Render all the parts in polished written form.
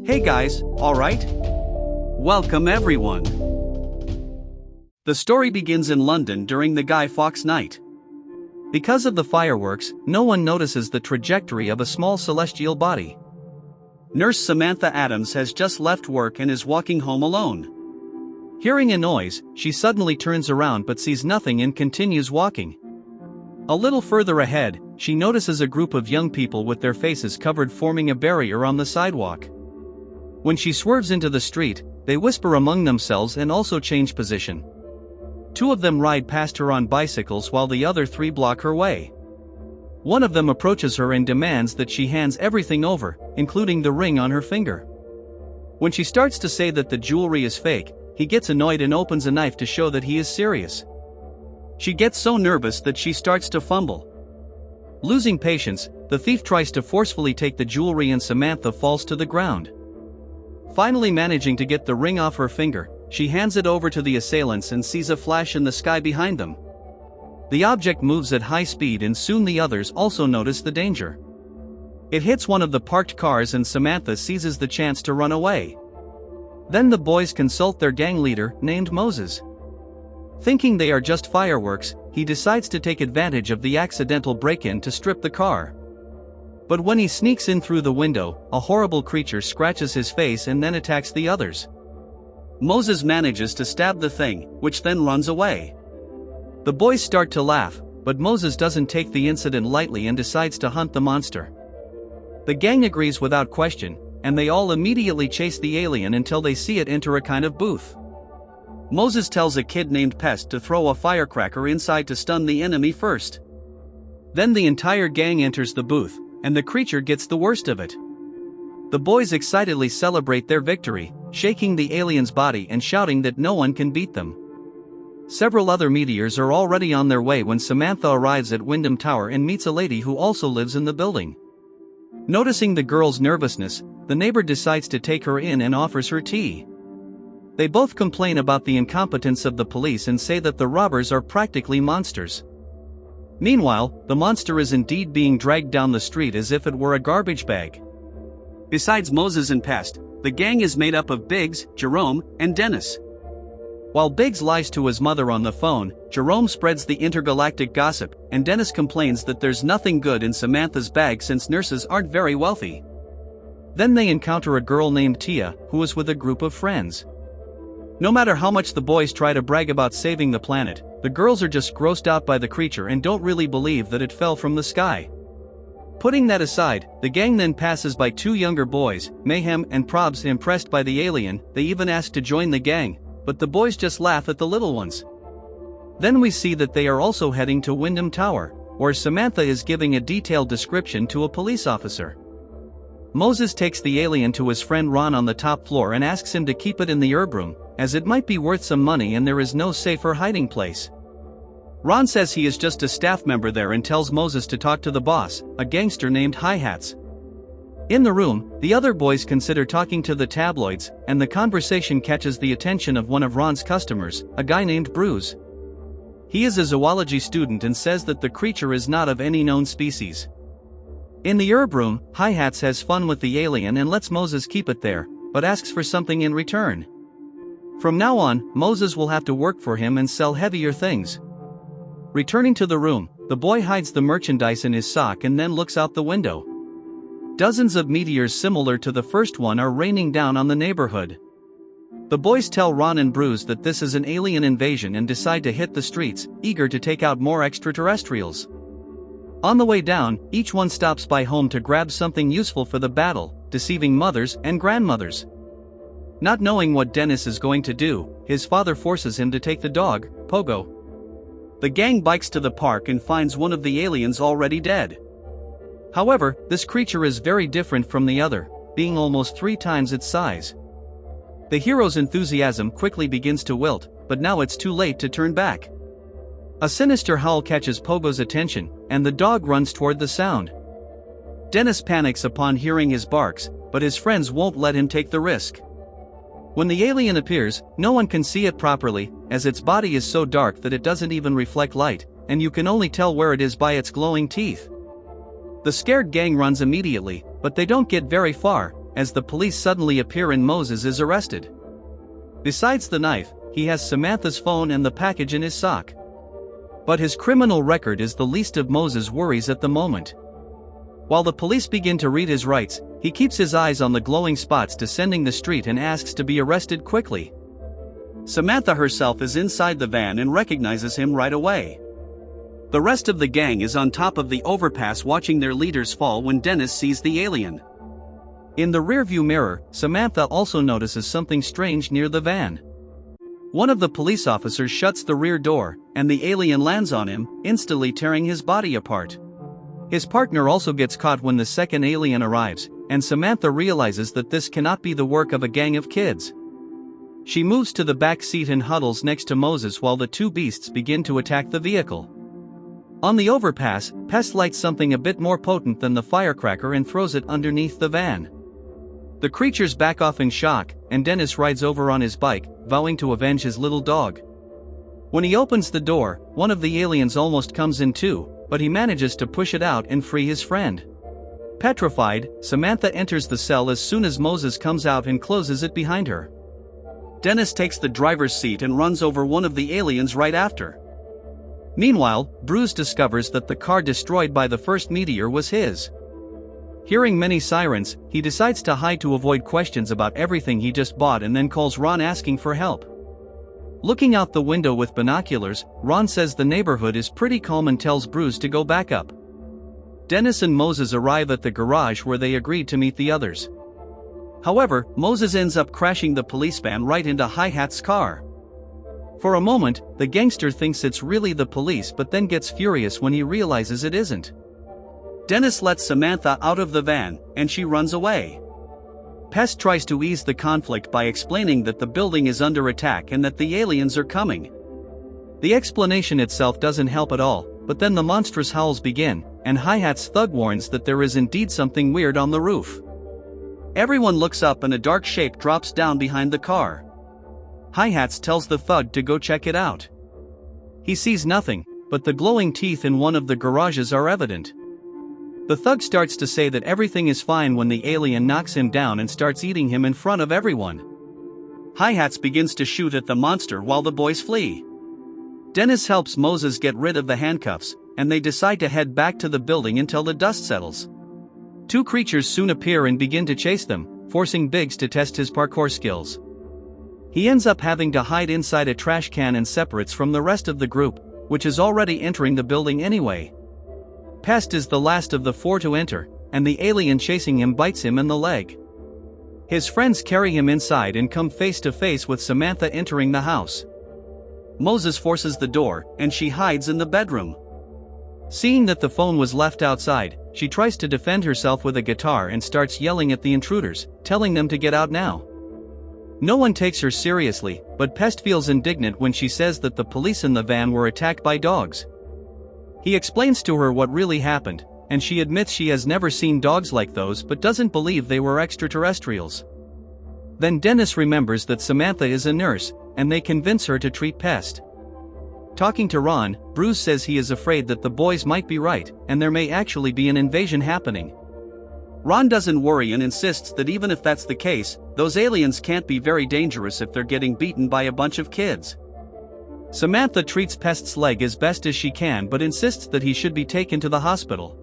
Hey guys, alright? Welcome everyone. The story begins in London during the Guy Fawkes night. Because of the fireworks, no one notices the trajectory of a small celestial body. Nurse Samantha Adams has just left work and is walking home alone. Hearing a noise, she suddenly turns around but sees nothing and continues walking. A little further ahead, she notices a group of young people with their faces covered forming a barrier on the sidewalk. When she swerves into the street, they whisper among themselves and also change position. Two of them ride past her on bicycles while the other three block her way. One of them approaches her and demands that she hands everything over, including the ring on her finger. When she starts to say that the jewelry is fake, he gets annoyed and opens a knife to show that he is serious. She gets so nervous that she starts to fumble. Losing patience, the thief tries to forcefully take the jewelry and Samantha falls to the ground. Finally managing to get the ring off her finger, she hands it over to the assailants and sees a flash in the sky behind them. The object moves at high speed and soon the others also notice the danger. It hits one of the parked cars and Samantha seizes the chance to run away. Then the boys consult their gang leader, named Moses. Thinking they are just fireworks, he decides to take advantage of the accidental break-in to strip the car. But when he sneaks in through the window, a horrible creature scratches his face and then attacks the others. Moses manages to stab the thing, which then runs away. The boys start to laugh, but Moses doesn't take the incident lightly and decides to hunt the monster. The gang agrees without question, and they all immediately chase the alien until they see it enter a kind of booth. Moses tells a kid named Pest to throw a firecracker inside to stun the enemy first. Then the entire gang enters the booth, and the creature gets the worst of it. The boys excitedly celebrate their victory, shaking the alien's body and shouting that no one can beat them. Several other meteors are already on their way when Samantha arrives at Wyndham Tower and meets a lady who also lives in the building. Noticing the girl's nervousness, the neighbor decides to take her in and offers her tea. They both complain about the incompetence of the police and say that the robbers are practically monsters. Meanwhile, the monster is indeed being dragged down the street as if it were a garbage bag. Besides Moses and Pest, the gang is made up of Biggs, Jerome, and Dennis. While Biggs lies to his mother on the phone, Jerome spreads the intergalactic gossip, and Dennis complains that there's nothing good in Samantha's bag since nurses aren't very wealthy. Then they encounter a girl named Tia, who is with a group of friends. No matter how much the boys try to brag about saving the planet, the girls are just grossed out by the creature and don't really believe that it fell from the sky. Putting that aside, the gang then passes by two younger boys, Mayhem and Probs. Impressed by the alien, they even ask to join the gang, but the boys just laugh at the little ones. Then we see that they are also heading to Wyndham Tower, where Samantha is giving a detailed description to a police officer. Moses takes the alien to his friend Ron on the top floor and asks him to keep it in the herb room, as it might be worth some money and there is no safer hiding place. Ron says he is just a staff member there and tells Moses to talk to the boss, a gangster named Hi-Hats. In the room, the other boys consider talking to the tabloids, and the conversation catches the attention of one of Ron's customers, a guy named Bruce. He is a zoology student and says that the creature is not of any known species. In the herb room, Hi-Hats has fun with the alien and lets Moses keep it there, but asks for something in return. From now on, Moses will have to work for him and sell heavier things. Returning to the room, the boy hides the merchandise in his sock and then looks out the window. Dozens of meteors similar to the first one are raining down on the neighborhood. The boys tell Ron and Bruce that this is an alien invasion and decide to hit the streets, eager to take out more extraterrestrials. On the way down, each one stops by home to grab something useful for the battle, deceiving mothers and grandmothers. Not knowing what Dennis is going to do, his father forces him to take the dog, Pogo. The gang bikes to the park and finds one of the aliens already dead. However, this creature is very different from the other, being almost 3 times its size. The hero's enthusiasm quickly begins to wilt, but now it's too late to turn back. A sinister howl catches Pogo's attention, and the dog runs toward the sound. Dennis panics upon hearing his barks, but his friends won't let him take the risk. When the alien appears, no one can see it properly, as its body is so dark that it doesn't even reflect light, and you can only tell where it is by its glowing teeth. The scared gang runs immediately, but they don't get very far, as the police suddenly appear and Moses is arrested. Besides the knife, he has Samantha's phone and the package in his sock. But his criminal record is the least of Moses' worries at the moment. While the police begin to read his rights, he keeps his eyes on the glowing spots descending the street and asks to be arrested quickly. Samantha herself is inside the van and recognizes him right away. The rest of the gang is on top of the overpass watching their leaders fall when Dennis sees the alien. In the rearview mirror, Samantha also notices something strange near the van. One of the police officers shuts the rear door, and the alien lands on him, instantly tearing his body apart. His partner also gets caught when the second alien arrives, and Samantha realizes that this cannot be the work of a gang of kids. She moves to the back seat and huddles next to Moses while the two beasts begin to attack the vehicle. On the overpass, Pest lights something a bit more potent than the firecracker and throws it underneath the van. The creatures back off in shock, and Dennis rides over on his bike, vowing to avenge his little dog. When he opens the door, one of the aliens almost comes in too, but he manages to push it out and free his friend. Petrified, Samantha enters the cell as soon as Moses comes out and closes it behind her. Dennis takes the driver's seat and runs over one of the aliens right after. Meanwhile, Bruce discovers that the car destroyed by the first meteor was his. Hearing many sirens, he decides to hide to avoid questions about everything he just bought and then calls Ron asking for help. Looking out the window with binoculars, Ron says the neighborhood is pretty calm and tells Bruce to go back up. Dennis and Moses arrive at the garage where they agreed to meet the others. However, Moses ends up crashing the police van right into Hi-Hat's car. For a moment, the gangster thinks it's really the police but then gets furious when he realizes it isn't. Dennis lets Samantha out of the van, and she runs away. Pest tries to ease the conflict by explaining that the building is under attack and that the aliens are coming. The explanation itself doesn't help at all, but then the monstrous howls begin, and Hi-Hat's thug warns that there is indeed something weird on the roof. Everyone looks up and a dark shape drops down behind the car. Hi-Hats tells the thug to go check it out. He sees nothing, but the glowing teeth in one of the garages are evident. The thug starts to say that everything is fine when the alien knocks him down and starts eating him in front of everyone. Hi-Hats begins to shoot at the monster while the boys flee. Dennis helps Moses get rid of the handcuffs, and they decide to head back to the building until the dust settles. Two creatures soon appear and begin to chase them, forcing Biggs to test his parkour skills. He ends up having to hide inside a trash can and separates from the rest of the group, which is already entering the building anyway. Pest is the last of the four to enter, and the alien chasing him bites him in the leg. His friends carry him inside and come face to face with Samantha entering the house. Moses forces the door, and she hides in the bedroom. Seeing that the phone was left outside, she tries to defend herself with a guitar and starts yelling at the intruders, telling them to get out now. No one takes her seriously, but Pest feels indignant when she says that the police in the van were attacked by dogs. He explains to her what really happened, and she admits she has never seen dogs like those but doesn't believe they were extraterrestrials. Then Dennis remembers that Samantha is a nurse, and they convince her to treat Pest. Talking to Ron, Bruce says he is afraid that the boys might be right, and there may actually be an invasion happening. Ron doesn't worry and insists that even if that's the case, those aliens can't be very dangerous if they're getting beaten by a bunch of kids. Samantha treats Pest's leg as best as she can but insists that he should be taken to the hospital.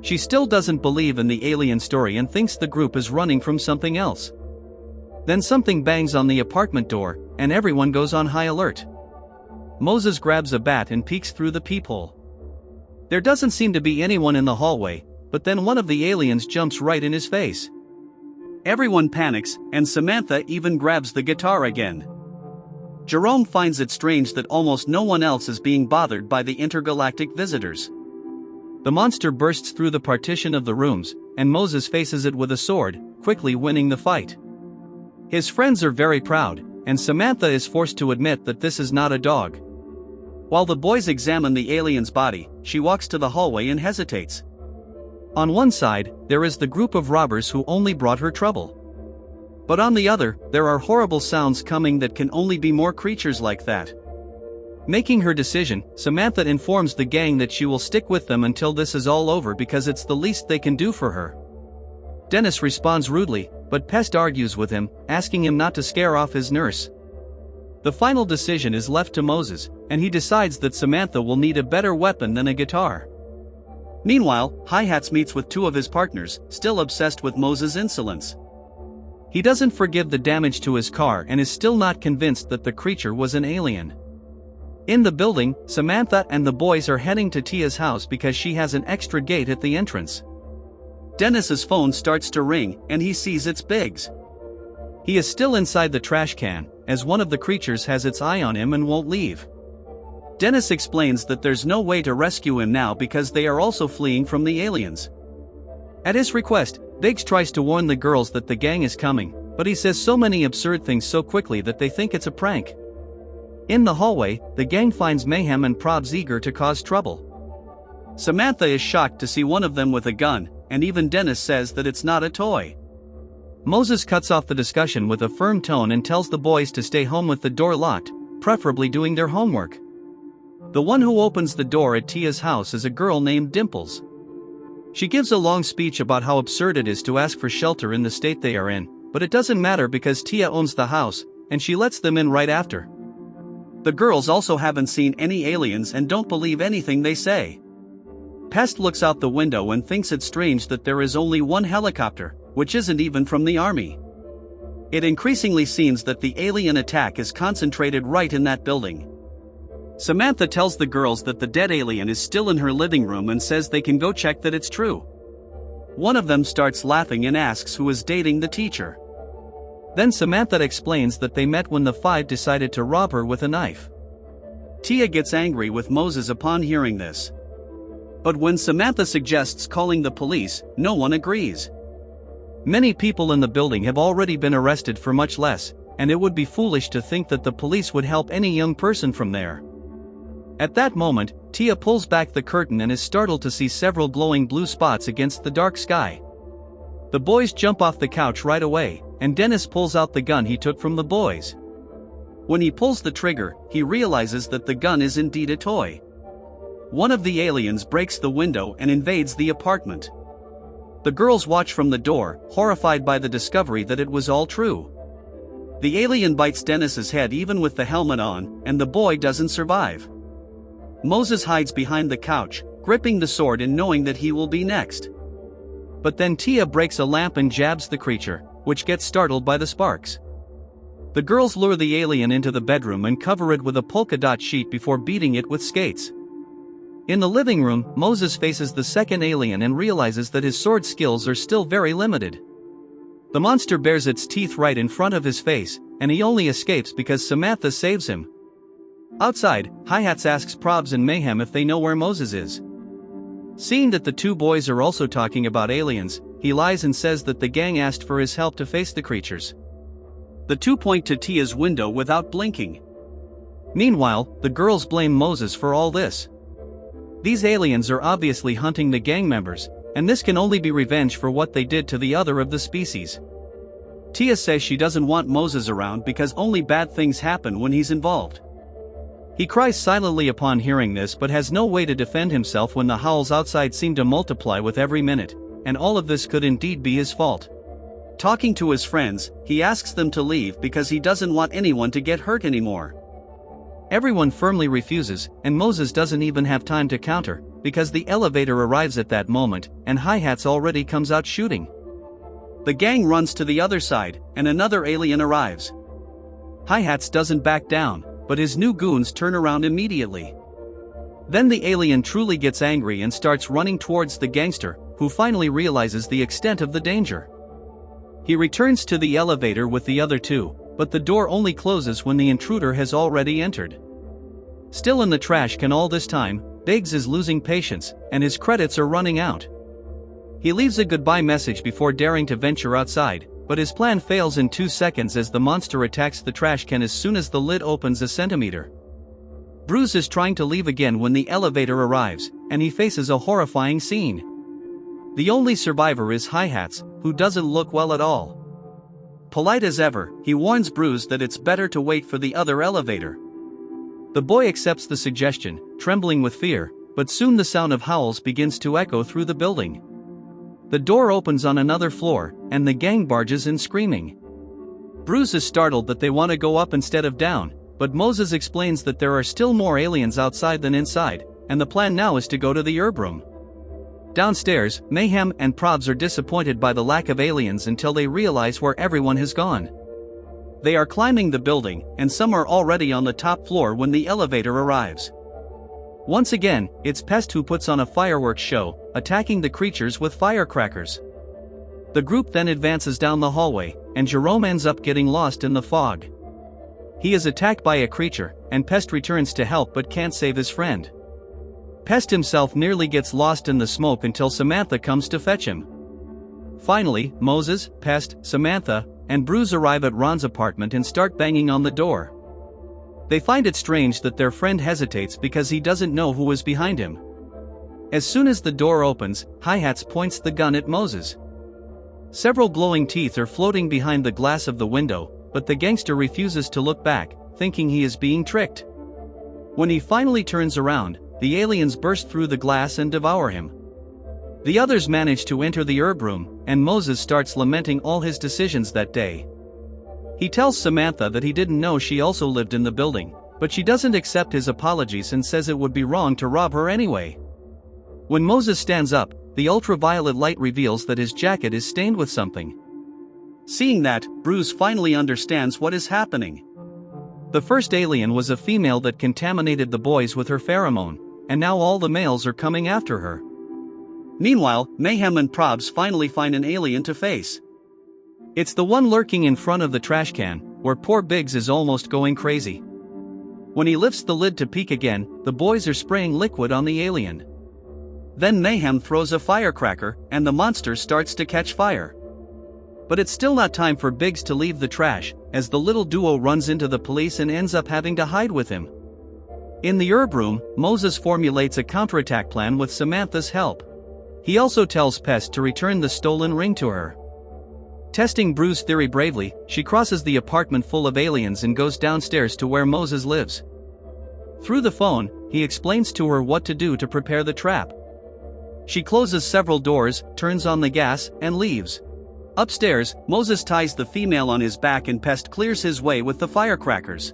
She still doesn't believe in the alien story and thinks the group is running from something else. Then something bangs on the apartment door, and everyone goes on high alert. Moses grabs a bat and peeks through the peephole. There doesn't seem to be anyone in the hallway, but then one of the aliens jumps right in his face. Everyone panics, and Samantha even grabs the guitar again. Jerome finds it strange that almost no one else is being bothered by the intergalactic visitors. The monster bursts through the partition of the rooms, and Moses faces it with a sword, quickly winning the fight. His friends are very proud, and Samantha is forced to admit that this is not a dog. While the boys examine the alien's body, she walks to the hallway and hesitates. On one side, there is the group of robbers who only brought her trouble. But on the other, there are horrible sounds coming that can only be more creatures like that. Making her decision, Samantha informs the gang that she will stick with them until this is all over because it's the least they can do for her. Dennis responds rudely, but Pest argues with him, asking him not to scare off his nurse. The final decision is left to Moses, and he decides that Samantha will need a better weapon than a guitar. Meanwhile, Hi-Hats meets with two of his partners, still obsessed with Moses' insolence. He doesn't forgive the damage to his car and is still not convinced that the creature was an alien. In the building, Samantha and the boys are heading to Tia's house because she has an extra gate at the entrance. Dennis's phone starts to ring, and he sees it's Biggs. He is still inside the trash can, as one of the creatures has its eye on him and won't leave. Dennis explains that there's no way to rescue him now because they are also fleeing from the aliens. At his request, Biggs tries to warn the girls that the gang is coming, but he says so many absurd things so quickly that they think it's a prank. In the hallway, the gang finds Mayhem and Probs eager to cause trouble. Samantha is shocked to see one of them with a gun, and even Dennis says that it's not a toy. Moses cuts off the discussion with a firm tone and tells the boys to stay home with the door locked, preferably doing their homework. The one who opens the door at Tia's house is a girl named Dimples. She gives a long speech about how absurd it is to ask for shelter in the state they are in, but it doesn't matter because Tia owns the house, and she lets them in right after. The girls also haven't seen any aliens and don't believe anything they say. Pest looks out the window and thinks it strange that there is only one helicopter, which isn't even from the army. It increasingly seems that the alien attack is concentrated right in that building. Samantha tells the girls that the dead alien is still in her living room and says they can go check that it's true. One of them starts laughing and asks who is dating the teacher. Then Samantha explains that they met when the five decided to rob her with a knife. Tia gets angry with Moses upon hearing this. But when Samantha suggests calling the police, no one agrees. Many people in the building have already been arrested for much less, and it would be foolish to think that the police would help any young person from there. At that moment, Tia pulls back the curtain and is startled to see several glowing blue spots against the dark sky. The boys jump off the couch right away, and Dennis pulls out the gun he took from the boys. When he pulls the trigger, he realizes that the gun is indeed a toy. One of the aliens breaks the window and invades the apartment. The girls watch from the door, horrified by the discovery that it was all true. The alien bites Dennis's head even with the helmet on, and the boy doesn't survive. Moses hides behind the couch, gripping the sword and knowing that he will be next. But then Tia breaks a lamp and jabs the creature, which gets startled by the sparks. The girls lure the alien into the bedroom and cover it with a polka dot sheet before beating it with skates. In the living room, Moses faces the second alien and realizes that his sword skills are still very limited. The monster bares its teeth right in front of his face, and he only escapes because Samantha saves him. Outside, Hi-Hats asks Probs and Mayhem if they know where Moses is. Seeing that the two boys are also talking about aliens, he lies and says that the gang asked for his help to face the creatures. The two point to Tia's window without blinking. Meanwhile, the girls blame Moses for all this. These aliens are obviously hunting the gang members, and this can only be revenge for what they did to the other of the species. Tia says she doesn't want Moses around because only bad things happen when he's involved. He cries silently upon hearing this but has no way to defend himself when the howls outside seem to multiply with every minute, and all of this could indeed be his fault. Talking to his friends, he asks them to leave because he doesn't want anyone to get hurt anymore. Everyone firmly refuses, and Moses doesn't even have time to counter, because the elevator arrives at that moment, and Hi-Hats already comes out shooting. The gang runs to the other side, and another alien arrives. Hi-Hats doesn't back down, but his new goons turn around immediately. Then the alien truly gets angry and starts running towards the gangster, who finally realizes the extent of the danger. He returns to the elevator with the other two, but the door only closes when the intruder has already entered. Still in the trash can all this time, Biggs is losing patience, and his credits are running out. He leaves a goodbye message before daring to venture outside, but his plan fails in 2 seconds as the monster attacks the trash can as soon as the lid opens a centimeter. Bruce is trying to leave again when the elevator arrives, and he faces a horrifying scene. The only survivor is Hi-Hats, who doesn't look well at all. Polite as ever, he warns Bruce that it's better to wait for the other elevator. The boy accepts the suggestion, trembling with fear, but soon the sound of howls begins to echo through the building. The door opens on another floor, and the gang barges in screaming. Bruce is startled that they want to go up instead of down, but Moses explains that there are still more aliens outside than inside, and the plan now is to go to the herb room. Downstairs, Mayhem and Probs are disappointed by the lack of aliens until they realize where everyone has gone. They are climbing the building, and some are already on the top floor when the elevator arrives. Once again, it's Pest who puts on a fireworks show, attacking the creatures with firecrackers. The group then advances down the hallway, and Jerome ends up getting lost in the fog. He is attacked by a creature, and Pest returns to help but can't save his friend. Pest himself nearly gets lost in the smoke until Samantha comes to fetch him. Finally, Moses, Pest, Samantha, and Bruce arrive at Ron's apartment and start banging on the door. They find it strange that their friend hesitates because he doesn't know who is behind him. As soon as the door opens, Hi-Hats points the gun at Moses. Several glowing teeth are floating behind the glass of the window, but the gangster refuses to look back, thinking he is being tricked. When he finally turns around, the aliens burst through the glass and devour him. The others manage to enter the herb room, and Moses starts lamenting all his decisions that day. He tells Samantha that he didn't know she also lived in the building, but she doesn't accept his apologies and says it would be wrong to rob her anyway. When Moses stands up, the ultraviolet light reveals that his jacket is stained with something. Seeing that, Bruce finally understands what is happening. The first alien was a female that contaminated the boys with her pheromone, and now all the males are coming after her. Meanwhile, Mayhem and Probs finally find an alien to face. It's the one lurking in front of the trash can, where poor Biggs is almost going crazy. When he lifts the lid to peek again, the boys are spraying liquid on the alien. Then Mayhem throws a firecracker, and the monster starts to catch fire. But it's still not time for Biggs to leave the trash, as the little duo runs into the police and ends up having to hide with him. In the herb room, Moses formulates a counterattack plan with Samantha's help. He also tells Pest to return the stolen ring to her. Testing Bruce's theory bravely, she crosses the apartment full of aliens and goes downstairs to where Moses lives. Through the phone, he explains to her what to do to prepare the trap. She closes several doors, turns on the gas, and leaves. Upstairs, Moses ties the female on his back and Pest clears his way with the firecrackers.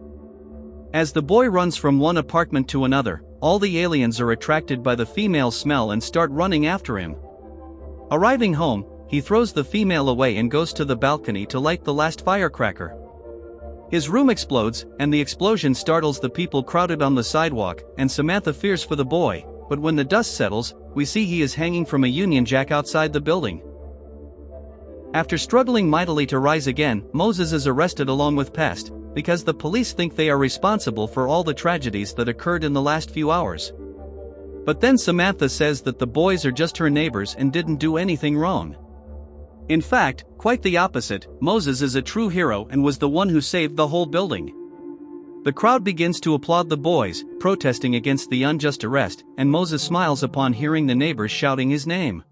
As the boy runs from one apartment to another, all the aliens are attracted by the female's smell and start running after him. Arriving home, he throws the female away and goes to the balcony to light the last firecracker. His room explodes, and the explosion startles the people crowded on the sidewalk, and Samantha fears for the boy, but when the dust settles, we see he is hanging from a Union Jack outside the building. After struggling mightily to rise again, Moses is arrested along with Pest, because the police think they are responsible for all the tragedies that occurred in the last few hours. But then Samantha says that the boys are just her neighbors and didn't do anything wrong. In fact, quite the opposite, Moses is a true hero and was the one who saved the whole building. The crowd begins to applaud the boys, protesting against the unjust arrest, and Moses smiles upon hearing the neighbors shouting his name.